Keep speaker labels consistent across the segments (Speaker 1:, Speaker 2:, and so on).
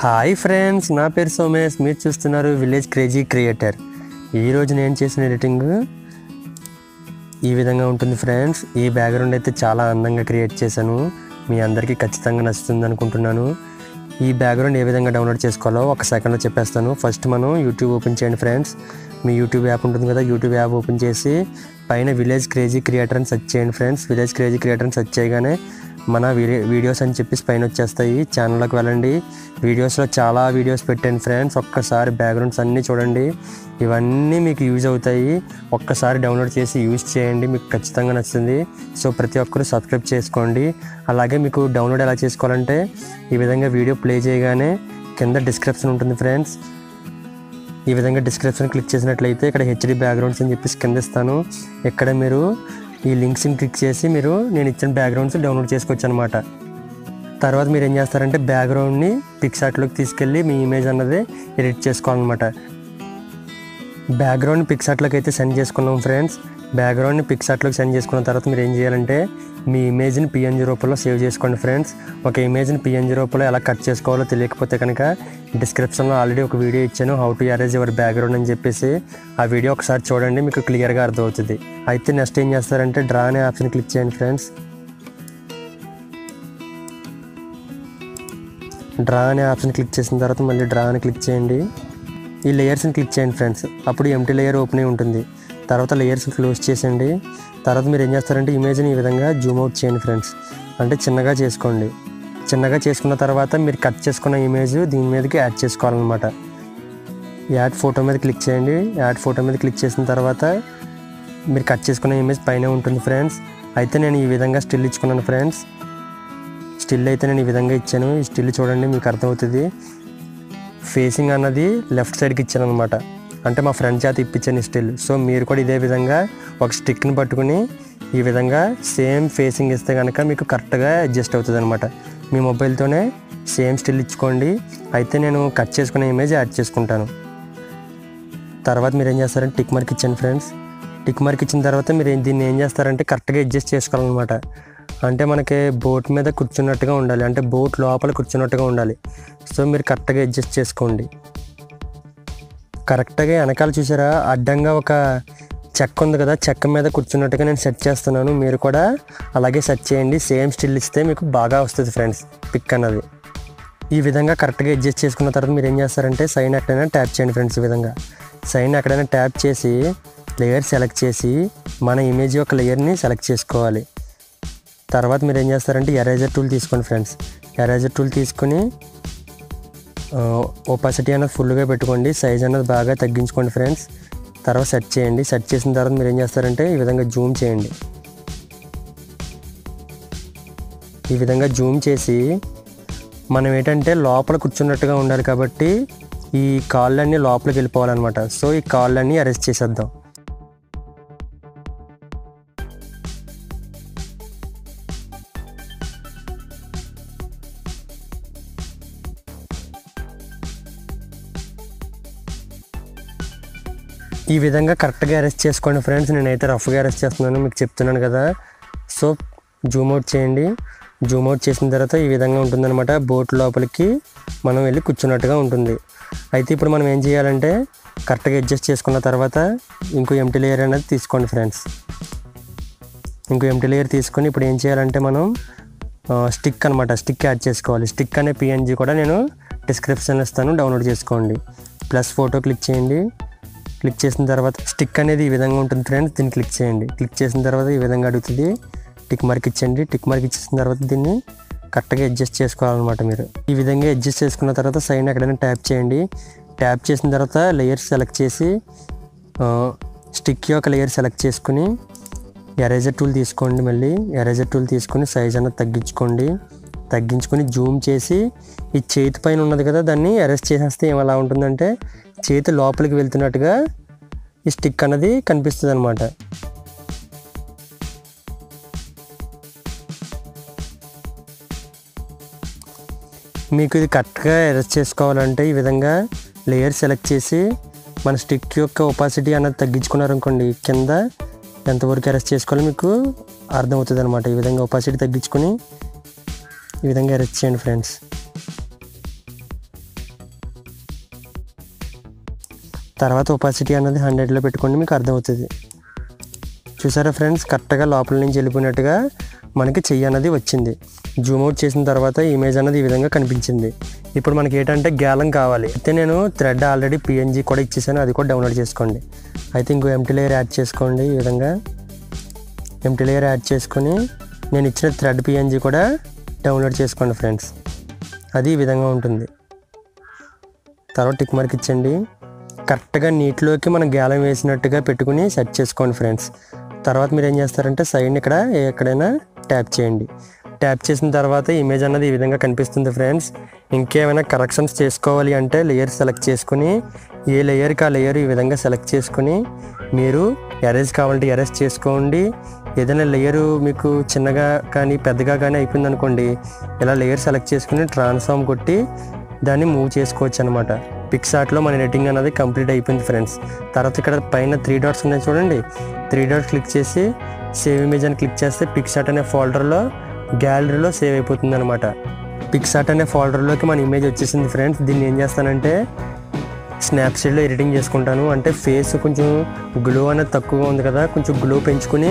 Speaker 1: Hi friends, నా పేరు సోమేష్. మీరు చూస్తున్నారు విలేజ్ క్రేజీ క్రియేటర్. ఈరోజు నేను చేసిన ఎడిటింగ్ ఈ విధంగా ఉంటుంది ఫ్రెండ్స్. ఈ బ్యాక్గ్రౌండ్ అయితే చాలా అందంగా క్రియేట్ చేశాను. మీ అందరికీ ఖచ్చితంగా నచ్చుతుంది అనుకుంటున్నాను. ఈ బ్యాక్గ్రౌండ్ ఏ విధంగా డౌన్లోడ్ చేసుకోవాలో ఒక సెకండ్లో చెప్పేస్తాను. ఫస్ట్ మనం యూట్యూబ్ ఓపెన్ చేయండి ఫ్రెండ్స్. మీ యూట్యూబ్ యాప్ ఉంటుంది కదా, యూట్యూబ్ యాప్ ఓపెన్ చేసి పైన విలేజ్ క్రేజీ క్రియేటర్ అని సెర్చ్ చేయండి ఫ్రెండ్స్. విలేజ్ క్రేజీ క్రియేటర్ అని సెర్చ్ చేయగానే మన వీడియోస్ అని చెప్పేసి పైన వచ్చేస్తాయి. ఛానల్లోకి వెళ్ళండి. వీడియోస్లో చాలా వీడియోస్ పెట్టాను ఫ్రెండ్స్. ఒక్కసారి బ్యాక్గ్రౌండ్స్ అన్నీ చూడండి. ఇవన్నీ మీకు యూజ్ అవుతాయి. ఒక్కసారి డౌన్లోడ్ చేసి యూజ్ చేయండి, మీకు ఖచ్చితంగా నచ్చుతుంది. సో ప్రతి ఒక్కరు సబ్స్క్రైబ్ చేసుకోండి. అలాగే మీకు డౌన్లోడ్ ఎలా చేసుకోవాలంటే ఈ విధంగా వీడియో ప్లే చేయగానే కింద డిస్క్రిప్షన్ ఉంటుంది ఫ్రెండ్స్. ఈ విధంగా డిస్క్రిప్షన్ క్లిక్ చేసినట్లయితే ఇక్కడ హెచ్డి బ్యాక్గ్రౌండ్స్ అని చెప్పేసి కింద ఇస్తాను. ఇక్కడ మీరు ఈ లింక్స్ని క్లిక్ చేసి నేను ఇచ్చిన బ్యాక్గ్రౌండ్స్ డౌన్లోడ్ చేసుకోవచ్చు అనమాట. తర్వాత మీరు ఏం చేస్తారంటే బ్యాక్గ్రౌండ్ని పిక్సార్ట్లోకి తీసుకెళ్ళి మీ ఇమేజ్ అన్నది ఎడిట్ చేసుకోవాలన్నమాట. బ్యాక్గ్రౌండ్ పిక్సార్ట్లోకి అయితే సెండ్ చేసుకున్నాం ఫ్రెండ్స్. బ్యాక్గ్రౌండ్ని పిక్సార్ట్లోకి సెండ్ చేసుకున్న తర్వాత మీరు ఏం చేయాలంటే మీ ఇమేజ్ని పిఎన్జీ రూపంలో సేవ్ చేసుకోండి ఫ్రెండ్స్. ఒక ఇమేజ్ని పిఎన్జీ రూపంలో ఎలా కట్ చేసుకోవాలో తెలియకపోతే కనుక డిస్క్రిప్షన్లో ఆల్రెడీ ఒక వీడియో ఇచ్చాను, how to erase your background అని చెప్పేసి. ఆ వీడియో ఒకసారి చూడండి, మీకు క్లియర్గా అర్థమవుతుంది. అయితే నెక్స్ట్ ఏం చేస్తారంటే డ్రా అనే ఆప్షన్ క్లిక్ చేయండి ఫ్రెండ్స్. డ్రా అనే ఆప్షన్ క్లిక్ చేసిన తర్వాత మళ్ళీ డ్రా అని క్లిక్ చేయండి. ఈ లేయర్స్ని క్లిక్ చేయండి ఫ్రెండ్స్. అప్పుడు ఎంటీ లేయర్ ఓపెన్ అయి ఉంటుంది. తర్వాత లేయర్స్ క్లోజ్ చేసేయండి. తర్వాత మీరు ఏం చేస్తారంటే ఇమేజ్ని ఈ విధంగా జూమ్ అవుట్ చేయండి ఫ్రెండ్స్. అంటే చిన్నగా చేసుకోండి. చిన్నగా చేసుకున్న తర్వాత మీరు కట్ చేసుకున్న ఇమేజ్ దీని మీదకి యాడ్ చేసుకోవాలన్నమాట. యాడ్ ఫోటో మీద క్లిక్ చేయండి. యాడ్ ఫోటో మీద క్లిక్ చేసిన తర్వాత మీరు కట్ చేసుకున్న ఇమేజ్ పైన ఉంటుంది ఫ్రెండ్స్. అయితే నేను ఈ విధంగా స్టిల్ ఇచ్చుకున్నాను ఫ్రెండ్స్. స్టిల్ అయితే నేను ఈ విధంగా ఇచ్చాను. ఈ స్టిల్ చూడండి, మీకు అర్థమవుతుంది. ఫేసింగ్ అన్నది లెఫ్ట్ సైడ్కి ఇచ్చాను అనమాట. అంటే మా ఫ్రెండ్ చేత ఇప్పించాను ఈ స్టిల్. సో మీరు కూడా ఇదే విధంగా ఒక స్టిక్ని పట్టుకుని ఈ విధంగా సేమ్ ఫేసింగ్ ఇస్తే కనుక మీకు కరెక్ట్గా అడ్జస్ట్ అవుతుంది అనమాట. మీ మొబైల్తోనే సేమ్ స్టిల్ ఇచ్చుకోండి. అయితే నేను కట్ చేసుకునే ఇమేజ్ యాడ్ చేసుకుంటాను. తర్వాత మీరు ఏం చేస్తారంటే టిక్ మార్క్ ఇచ్చాను ఫ్రెండ్స్. టిక్ మార్క్ ఇచ్చిన తర్వాత మీరు దీన్ని ఏం చేస్తారంటే కరెక్ట్గా అడ్జస్ట్ చేసుకోవాలన్నమాట. అంటే మనకి బోట్ మీద కూర్చున్నట్టుగా ఉండాలి, అంటే బోట్ లోపల కూర్చున్నట్టుగా ఉండాలి. సో మీరు కరెక్ట్గా అడ్జస్ట్ చేసుకోండి. కరెక్ట్గా వెనకాల చూసారా, అడ్డంగా ఒక చెక్క ఉంది కదా, చెక్క మీద కూర్చున్నట్టుగా నేను సెట్ చేస్తున్నాను. మీరు కూడా అలాగే సెట్ చేయండి. సేమ్ స్టిల్ ఇస్తే మీకు బాగా వస్తుంది ఫ్రెండ్స్ పిక్ అన్నది. ఈ విధంగా కరెక్ట్గా అడ్జస్ట్ చేసుకున్న తర్వాత మీరు ఏం చేస్తారంటే సైన్ ఎక్కడైనా ట్యాప్ చేయండి ఫ్రెండ్స్. ఈ విధంగా సైన్ ఎక్కడైనా ట్యాప్ చేసి లేయర్ సెలెక్ట్ చేసి మన ఇమేజ్ యొక్క లేయర్ని సెలెక్ట్ చేసుకోవాలి. తర్వాత మీరు ఏం చేస్తారంటే ఎరేజర్ టూల్ తీసుకోండి ఫ్రెండ్స్. ఎరేజర్ టూల్ తీసుకుని ఒపాసిటీ అనేది ఫుల్గా పెట్టుకోండి. సైజ్ అనేది బాగా తగ్గించుకోండి ఫ్రెండ్స్. తర్వాత సెట్ చేయండి. సెట్ చేసిన తర్వాత మీరు ఏం చేస్తారంటే ఈ విధంగా జూమ్ చేయండి. ఈ విధంగా జూమ్ చేసి మనం ఏంటంటే లోపల కూర్చున్నట్టుగా ఉండాలి కాబట్టి ఈ కాళ్ళన్నీ లోపలికి వెళ్ళిపోవాలన్నమాట. సో ఈ కాళ్ళన్నీ అరెస్ట్ చేసేద్దాం. ఈ విధంగా కరెక్ట్గా అరెస్ట్ చేసుకోండి ఫ్రెండ్స్. నేనైతే రఫ్గా అరెస్ట్ చేస్తున్నాను, మీకు చెప్తున్నాను కదా. సో జూమ్ అవుట్ చేయండి. జూమ్ అవుట్ చేసిన తర్వాత ఈ విధంగా ఉంటుందన్నమాట. బోట్ లోపలికి మనం వెళ్ళి కూర్చున్నట్టుగా ఉంటుంది. అయితే ఇప్పుడు మనం ఏం చేయాలంటే కరెక్ట్గా అడ్జస్ట్ చేసుకున్న తర్వాత ఇంకో ఎంటీ లేయర్ అనేది తీసుకోండి ఫ్రెండ్స్. ఇంకో ఎంటీ లేయర్ తీసుకొని ఇప్పుడు ఏం చేయాలంటే మనం స్టిక్ అనమాట, స్టిక్ యాడ్ చేసుకోవాలి. స్టిక్ అనే పిఎన్జీ కూడా నేను డిస్క్రిప్షన్లో ఇస్తాను, డౌన్లోడ్ చేసుకోండి. ప్లస్ ఫోటో క్లిక్ చేయండి. క్లిక్ చేసిన తర్వాత స్టిక్ అనేది ఈ విధంగా ఉంటుంది ఫ్రెండ్స్. దీన్ని క్లిక్ చేయండి. క్లిక్ చేసిన తర్వాత ఈ విధంగా అడుగుతుంది. టిక్ మార్క్ ఇచ్చండి. టిక్ మార్క్ ఇచ్చేసిన తర్వాత దీన్ని కరెక్ట్గా అడ్జస్ట్ చేసుకోవాలన్నమాట. మీరు ఈ విధంగా అడ్జస్ట్ చేసుకున్న తర్వాత సైన్ ఎక్కడైనా ట్యాప్ చేయండి. ట్యాప్ చేసిన తర్వాత లేయర్స్ సెలెక్ట్ చేసి స్టిక్ యొక్క లేయర్ సెలెక్ట్ చేసుకుని ఎరేజర్ టూల్ తీసుకోండి. మళ్ళీ ఎరేజర్ టూల్ తీసుకొని సైజ్ అనేది తగ్గించుకొని జూమ్ చేసి ఈ చేతి పైన ఉన్నది కదా, దాన్ని అరెస్ట్ చేసేస్తే ఏమలా ఉంటుందంటే చేతి లోపలికి వెళ్తున్నట్టుగా ఈ స్టిక్ అన్నది కనిపిస్తుంది అనమాట. మీకు ఇది కరెక్ట్గా అరెస్ట్ చేసుకోవాలంటే ఈ విధంగా లేయర్ సెలెక్ట్ చేసి మన స్టిక్ యొక్క ఒపాసిటీ అన్నది తగ్గించుకున్నారనుకోండి, కింద ఎంతవరకు అరెస్ట్ చేసుకోవాలో మీకు అర్థమవుతుంది అనమాట. ఈ విధంగా ఒపాసిటీ తగ్గించుకొని ఈ విధంగా అరెస్ట్ చేయండి ఫ్రెండ్స్. తర్వాత ఒపాసిటీ అన్నది 100లో పెట్టుకోండి, మీకు అర్థమవుతుంది. చూసారా ఫ్రెండ్స్, కరెక్ట్గా లోపల నుంచి వెళ్ళిపోయినట్టుగా మనకి చెయ్యి అన్నది వచ్చింది. జూమ్ అవుట్ చేసిన తర్వాత ఇమేజ్ అన్నది ఈ విధంగా కనిపించింది. ఇప్పుడు మనకి ఏంటంటే గ్యాలం కావాలి. అయితే నేను థ్రెడ్ ఆల్రెడీ PNG కూడా ఇచ్చేసాను, అది కూడా డౌన్లోడ్ చేసుకోండి. అయితే ఇంకో ఎంటీ లేయర్ యాడ్ చేసుకోండి. ఈ విధంగా ఎంటీ లేయర్ యాడ్ చేసుకొని నేను ఇచ్చిన థ్రెడ్ PNG కూడా డౌన్లోడ్ చేసుకోండి ఫ్రెండ్స్. అది ఈ విధంగా ఉంటుంది. తర్వాత టిక్ మార్క్ ఇచ్చండి. కరెక్ట్గా నీటిలోకి మనం గ్యాలం వేసినట్టుగా పెట్టుకుని సెట్ చేసుకోండి ఫ్రెండ్స్. తర్వాత మీరు ఏం చేస్తారంటే సైడ్ని ఇక్కడ ఎక్కడైనా ట్యాప్ చేయండి. ట్యాప్ చేసిన తర్వాత ఇమేజ్ అన్నది ఈ విధంగా కనిపిస్తుంది ఫ్రెండ్స్. ఇంకేమైనా కరెక్షన్స్ చేసుకోవాలి అంటే లేయర్ సెలెక్ట్ చేసుకుని ఏ లేయర్కి ఆ లేయర్ ఈ విధంగా సెలెక్ట్ చేసుకుని మీరు ఎరేజ్ కావాలంటే ఎరేజ్ చేసుకోండి. ఏదైనా లేయరు మీకు చిన్నగా కానీ పెద్దగా కానీ అయిపోయింది అనుకోండి, ఇలా లేయర్ సెలెక్ట్ చేసుకుని ట్రాన్స్ఫార్మ్ కొట్టి దాన్ని మూవ్ చేసుకోవచ్చు అనమాట. పిక్సార్ట్లో మన ఎడిటింగ్ అనేది కంప్లీట్ అయిపోయింది ఫ్రెండ్స్. తర్వాత ఇక్కడ పైన 3 డాట్స్ ఉన్నాయి చూడండి, 3 డాట్స్ క్లిక్ చేసి సేవ్ ఇమేజ్ అని క్లిక్ చేస్తే పిక్సార్ట్ అనే ఫోల్డర్లో గ్యాలరీలో సేవ్ అయిపోతుంది అనమాట. పిక్సార్ట్ అనే ఫోల్డర్లోకి మన ఇమేజ్ వచ్చేసింది ఫ్రెండ్స్. దీన్ని ఏం చేస్తానంటే స్నాప్సీడ్లో ఎడిటింగ్ చేసుకుంటాను. అంటే ఫేస్ కొంచెం గ్లో అనేది తక్కువగా ఉంది కదా, కొంచెం గ్లో పెంచుకుని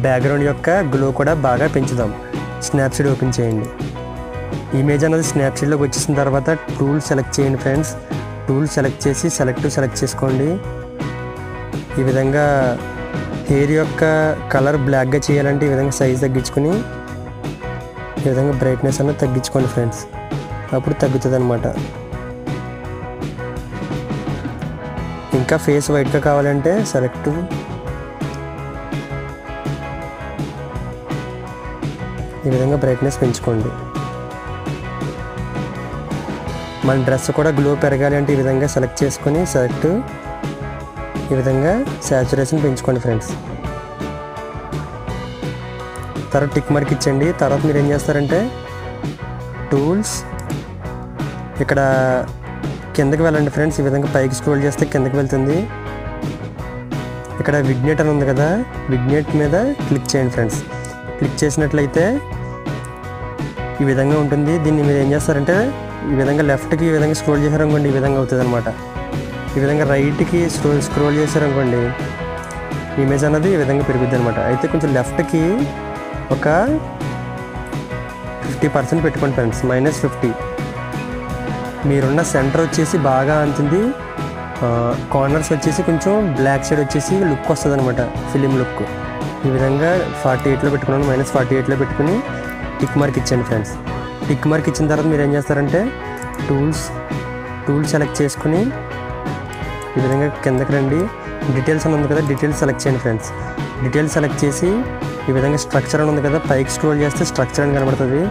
Speaker 1: బ్యాక్గ్రౌండ్ యొక్క గ్లో కూడా బాగా పెంచుదాం. స్నాప్సీడ్ ఓపెన్ చేయండి. ఇమేజ్ అనేది స్నాప్సీడ్లోకి వచ్చేసిన తర్వాత టూల్ సెలెక్ట్ చేయండి ఫ్రెండ్స్. టూల్ సెలెక్ట్ చేసి సెలెక్ట్ చేసుకోండి. ఈ విధంగా హెయిర్ యొక్క కలర్ బ్లాక్గా చేయాలంటే ఈ విధంగా సైజ్ తగ్గించుకొని ఈ విధంగా బ్రైట్నెస్ అనేది తగ్గించుకోండి ఫ్రెండ్స్. అప్పుడు తగ్గుతుంది అనమాట. ఇంకా ఫేస్ వైట్గా కావాలంటే సెలెక్ట్ ఈ విధంగా బ్రైట్నెస్ పెంచుకోండి. మన డ్రెస్ కూడా గ్లో పెరగాలి అంటే ఈ విధంగా సెలెక్ట్ చేసుకొని ఈ విధంగా సాచురేషన్ పెంచుకోండి ఫ్రెండ్స్. తర్వాత టిక్ మార్క్ ఇచ్చండి. తర్వాత మీరు ఏం చేస్తారంటే టూల్స్ ఇక్కడ కిందకి వెళ్ళండి ఫ్రెండ్స్. ఈ విధంగా పైకి స్క్రోల్ చేస్తే కిందకి వెళ్తుంది. ఇక్కడ విగ్నెట్ అని ఉంది కదా, విగ్నెట్ మీద క్లిక్ చేయండి ఫ్రెండ్స్. క్లిక్ చేసినట్లయితే ఈ విధంగా ఉంటుంది. దీన్ని మీరు ఏం చేస్తారంటే ఈ విధంగా లెఫ్ట్కి ఈ విధంగా స్క్రోల్ చేశారనుకోండి ఈ విధంగా అవుతుంది అనమాట. ఈ విధంగా రైట్కి స్క్రోల్ చేశారనుకోండి ఇమేజ్ అన్నది ఈ విధంగా పెరుగుద్ది అనమాట. అయితే కొంచెం లెఫ్ట్కి ఒక 50% పెట్టుకోండి ఫ్రెండ్స్, -50. మీరున్న సెంటర్ వచ్చేసి బాగా అంతుంది, కార్నర్స్ వచ్చేసి కొంచెం బ్లాక్ షేడ్ వచ్చేసి లుక్ వస్తుంది అనమాట, ఫిలిం లుక్. ఈ విధంగా 48లో పెట్టుకున్నాను, -48లో పెట్టుకుని టిక్ మార్క్ ఇచ్చాను ఫ్రెండ్స్. టిక్ మార్క్ ఇచ్చిన తర్వాత మీరు ఏం చేస్తారంటే టూల్ సెలెక్ట్ చేసుకుని ఈ విధంగా కిందకి రండి. డీటెయిల్స్ అని ఉంది కదా, డీటెయిల్స్ సెలెక్ట్ చేయండి ఫ్రెండ్స్. డీటెయిల్స్ సెలెక్ట్ చేసి ఈ విధంగా స్ట్రక్చర్ అని ఉంది కదా, పైకి స్క్రోల్ చేస్తే స్ట్రక్చర్ అని కనబడుతుంది.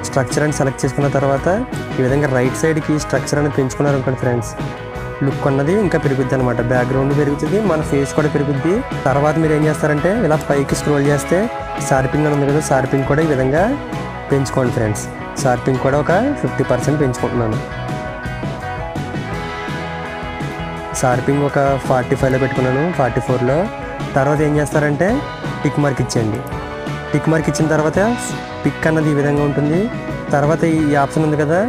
Speaker 1: స్ట్రక్చర్ అని సెలెక్ట్ చేసుకున్న తర్వాత ఈ విధంగా రైట్ సైడ్కి స్ట్రక్చర్ అని పెంచుకున్నారు అనుకోండి ఫ్రెండ్స్, లుక్ అన్నది ఇంకా పెరుగుద్ది అనమాట. బ్యాక్గ్రౌండ్ పెరుగుతుంది, మన ఫేస్ కూడా పెరుగుద్ది. తర్వాత మీరు ఏం చేస్తారంటే ఇలా పైకి స్క్రోల్ చేస్తే షార్పింగ్ అని ఉంది కదా, షార్పింగ్ కూడా ఈ విధంగా పెంచుకోండి ఫ్రెండ్స్. షార్పింగ్ కూడా ఒక 50% పెంచుకుంటున్నాను. షార్పింగ్ ఒక 45లో పెట్టుకున్నాను, 44లో. తర్వాత ఏం చేస్తారంటే టిక్ మార్క్ ఇచ్చేయండి. టిక్ మార్క్ ఇచ్చిన తర్వాత పిక్ అన్నది ఈ విధంగా ఉంటుంది. తర్వాత ఈ ఆప్షన్ ఉంది కదా,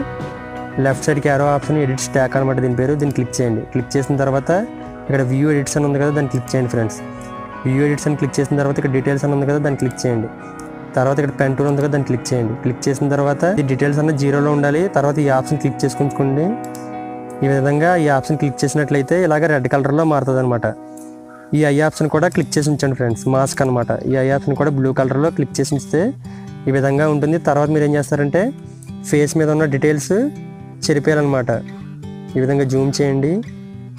Speaker 1: లెఫ్ట్ సైడ్కి యారో ఆప్షన్, ఎడిట్ స్టాక్ అనమాట దీని పేరు. దీన్ని క్లిక్ చేయండి. క్లిక్ చేసిన తర్వాత ఇక్కడ వ్యూ ఎడిట్స్ అని ఉంది కదా, దాన్ని క్లిక్ చేయండి ఫ్రెండ్స్. వ్యూ ఎడిట్స్ అని క్లిక్ చేసిన తర్వాత ఇక్కడ డీటెయిల్స్ అని ఉంది కదా, దాన్ని క్లిక్ చేయండి. తర్వాత ఇక్కడ పెన్ టూల్ ఉంది కదా, దాన్ని క్లిక్ చేయండి. క్లిక్ చేసిన తర్వాత ఈ డీటెయిల్స్ అన్నది 0లో ఉండాలి. తర్వాత ఈ ఆప్షన్ క్లిక్ చేసుకుంటుకోండి. ఈ విధంగా ఈ ఆప్షన్ క్లిక్ చేసినట్లయితే ఇలాగ రెడ్ కలర్లో మారుతుంది అనమాట. ఈ ఐ ఆప్షన్ కూడా క్లిక్ చేసి ఉంచండి ఫ్రెండ్స్, మాస్క్ అనమాట. ఈ ఐ ఆప్షన్ కూడా బ్లూ కలర్లో క్లిక్ చేసి ఉంచితే ఈ విధంగా ఉంటుంది. తర్వాత మీరు ఏం చేస్తారంటే ఫేస్ మీద ఉన్న డీటెయిల్స్ చెరిపేయాలన్నమాట. ఈ విధంగా జూమ్ చేయండి.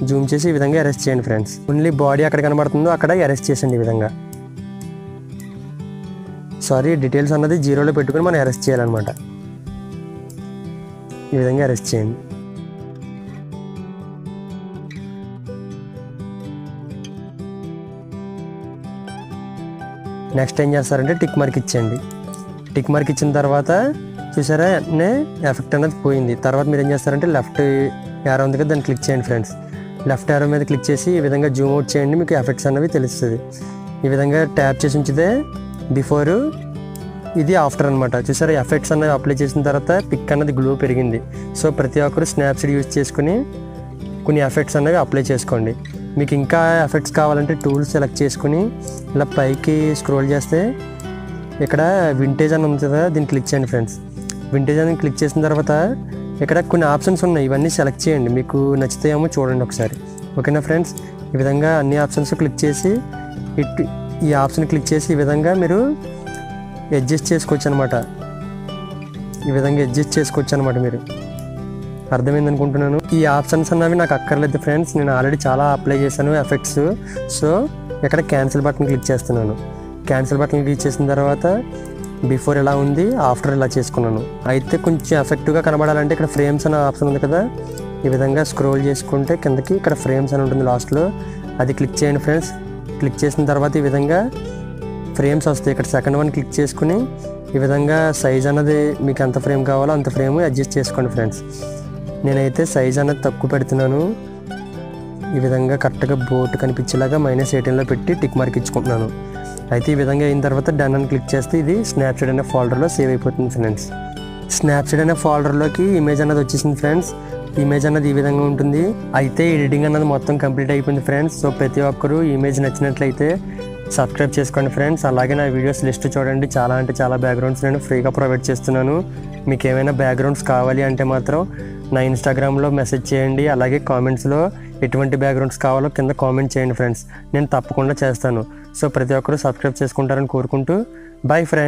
Speaker 1: జూమ్ చేసి ఈ విధంగా అరెస్ట్ చేయండి ఫ్రెండ్స్. ఓన్లీ బాడీ అక్కడ కనబడుతుందో అక్కడ అరెస్ట్ చేయండి. ఈ విధంగా డీటెయిల్స్ అన్నది 0లో పెట్టుకుని మనం అరెస్ట్ చేయాలన్నమాట. ఈ విధంగా అరెస్ట్ చేయండి. నెక్స్ట్ ఏం చేస్తారంటే టిక్ మార్క్ ఇచ్చేయండి. టిక్ మార్క్ ఇచ్చిన తర్వాత చూసారా వెంటనే ఎఫెక్ట్ అనేది పోయింది. తర్వాత మీరు ఏం చేస్తారంటే లెఫ్ట్ యారో ఉంది కదా, దాన్ని క్లిక్ చేయండి ఫ్రెండ్స్. లెఫ్ట్ యారో మీద క్లిక్ చేసి ఈ విధంగా జూమ్ అవుట్ చేయండి, మీకు ఎఫెక్ట్స్ అనేవి తెలుస్తుంది. ఈ విధంగా ట్యాప్ చేసి ఉంచితే బిఫోర్, ఇది ఆఫ్టర్ అనమాట. చూసారా ఎఫెక్ట్స్ అనేవి అప్లై చేసిన తర్వాత పిక్ అన్నది గ్లో పెరిగింది. సో ప్రతి ఒక్కరు స్నాప్సీడ్ యూజ్ చేసుకుని కొన్ని ఎఫెక్ట్స్ అనేవి అప్లై చేసుకోండి. మీకు ఇంకా ఎఫెక్ట్స్ కావాలంటే టూల్స్ సెలెక్ట్ చేసుకుని ఇలా పైకి స్క్రోల్ చేస్తే ఇక్కడ వింటేజ్ అని ఉంది కదా, దీన్ని క్లిక్ చేయండి ఫ్రెండ్స్. వింటేజ్ అని క్లిక్ చేసిన తర్వాత ఇక్కడ కొన్ని ఆప్షన్స్ ఉన్నాయి, ఇవన్నీ సెలెక్ట్ చేయండి. మీకు నచ్చితాయేమో చూడండి ఒకసారి. ఓకేనా ఫ్రెండ్స్, ఈ విధంగా అన్ని ఆప్షన్స్ క్లిక్ చేసి ఈ ఆప్షన్ క్లిక్ చేసి ఈ విధంగా మీరు అడ్జస్ట్ చేసుకోవచ్చు అనమాట. ఈ విధంగా అడ్జస్ట్ చేసుకోవచ్చు అనమాట. మీరు అర్థమైంది అనుకుంటున్నాను. ఈ ఆప్షన్స్ అన్నవి నాకు అక్కర్లేదు ఫ్రెండ్స్, నేను ఆల్రెడీ చాలా అప్లై చేశాను ఎఫెక్ట్స్. సో ఇక్కడ క్యాన్సిల్ బటన్ క్లిక్ చేస్తున్నాను. క్యాన్సిల్ బటన్ క్లిక్ చేసిన తర్వాత బిఫోర్ ఎలా ఉంది, ఆఫ్టర్ ఇలా చేసుకున్నాను. అయితే కొంచెం ఎఫెక్టివ్గా కనబడాలంటే ఇక్కడ ఫ్రేమ్స్ అనే ఆప్షన్ ఉంది కదా, ఈ విధంగా స్క్రోల్ చేసుకుంటే కిందకి ఇక్కడ ఫ్రేమ్స్ అని ఉంటుంది లాస్ట్లో, అది క్లిక్ చేయండి ఫ్రెండ్స్. క్లిక్ చేసిన తర్వాత ఈ విధంగా ఫ్రేమ్స్ వస్తాయి. ఇక్కడ సెకండ్ వన్ క్లిక్ చేసుకుని ఈ విధంగా సైజ్ అన్నది మీకు ఎంత ఫ్రేమ్ కావాలో అంత ఫ్రేమ్ అడ్జస్ట్ చేసుకోండి ఫ్రెండ్స్. నేనైతే సైజ్ అనేది తక్కువ పెడుతున్నాను. ఈ విధంగా కరెక్ట్గా బోర్డు కనిపించేలాగా -18లో పెట్టి టిక్ మార్క్ ఇచ్చుకుంటున్నాను. అయితే ఈ విధంగా అయిన తర్వాత డన్ అని క్లిక్ చేస్తే ఇది స్నాప్సీడ్ అనే ఫోల్డర్లో సేవ్ అయిపోతుంది ఫ్రెండ్స్. స్నాప్సీడ్ అనే ఫోల్డర్లోకి ఇమేజ్ అన్నది వచ్చేసింది ఫ్రెండ్స్. ఇమేజ్ అన్నది ఈ విధంగా ఉంటుంది. అయితే ఎడిటింగ్ అన్నది మొత్తం కంప్లీట్ అయిపోయింది ఫ్రెండ్స్. సో ప్రతి ఒక్కరూ ఇమేజ్ నచ్చినట్లయితే సబ్స్క్రైబ్ చేసుకోండి ఫ్రెండ్స్. అలాగే నా వీడియోస్ లిస్ట్ చూడండి, చాలా అంటే చాలా బ్యాక్గ్రౌండ్స్ నేను ఫ్రీగా ప్రొవైడ్ చేస్తున్నాను. మీకు ఏమైనా బ్యాక్గ్రౌండ్స్ కావాలి అంటే మాత్రం నా ఇన్స్టాగ్రామ్లో మెసేజ్ చేయండి. అలాగే కామెంట్స్లో ఎటువంటి బ్యాక్గ్రౌండ్స్ కావాలో కింద కామెంట్ చేయండి ఫ్రెండ్స్, నేను తప్పకుండా చేస్తాను. సో ప్రతి ఒక్కరూ సబ్స్క్రైబ్ చేసుకుంటారని కోరుకుంటూ బై ఫ్రెండ్స్.